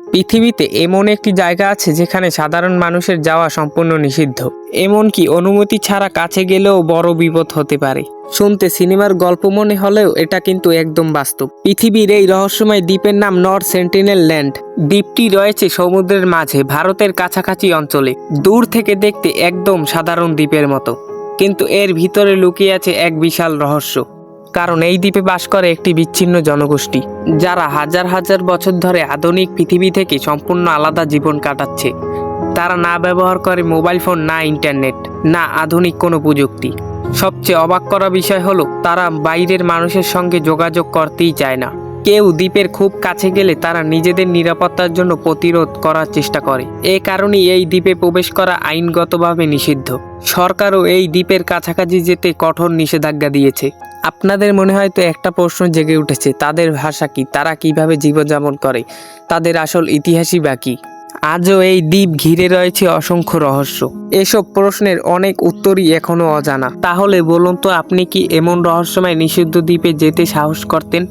পৃথিবীতে এমন একটি জায়গা আছে যেখানে সাধারণ মানুষের যাওয়া সম্পূর্ণ নিষিদ্ধ, এমনকি অনুমতি ছাড়া কাছে গেলেও বড় বিপদ হতে পারে। শুনতে সিনেমার গল্প মনে হলেও এটা কিন্তু একদম বাস্তব। পৃথিবীর এই রহস্যময় দ্বীপের নাম নর্থ সেন্টিনেল ল্যান্ড। দ্বীপটি রয়েছে সমুদ্রের মাঝে, ভারতের কাছাকাছি অঞ্চলে। দূর থেকে দেখতে একদম সাধারণ দ্বীপের মতো, কিন্তু এর ভিতরে লুকিয়ে আছে এক বিশাল রহস্য। কারণ এই দ্বীপে বাস করে একটি বিচ্ছিন্ন জনগোষ্ঠী, যারা হাজার হাজার বছর ধরে আধুনিক পৃথিবী থেকে সম্পূর্ণ আলাদা জীবন কাটাচ্ছে। তারা না ব্যবহার করে মোবাইল ফোন, না ইন্টারনেট, না আধুনিক কোনো প্রযুক্তি। সবচেয়ে অবাক করা বিষয় হলো, তারা বাইরের মানুষের সঙ্গে যোগাযোগ করতেই চায় না। কেউ দ্বীপের খুব কাছে গেলে তারা নিজেদের নিরাপত্তার জন্য প্রতিরোধ করার চেষ্টা করে। এ কারণেই এই দ্বীপে প্রবেশ করা আইনগতভাবে নিষিদ্ধ। সরকারও এই দ্বীপের কাছাকাছি যেতে কঠোর নিষেধাজ্ঞা দিয়েছে। আপনাদের মনে হয়তো একটা প্রশ্ন জেগে উঠেছে, তাদের ভাষা কি, তারা কিভাবে জীবনযাপন করে, তাদের আসল ইতিহাসই বা কী? আজও এই দ্বীপ ঘিরে রয়েছে অসংখ্য রহস্য। এসব প্রশ্নের অনেক উত্তরই এখনো অজানা। তাহলে বলুন তো, আপনি কি এমন রহস্যময় নিষিদ্ধ দ্বীপে যেতে সাহস করতেন?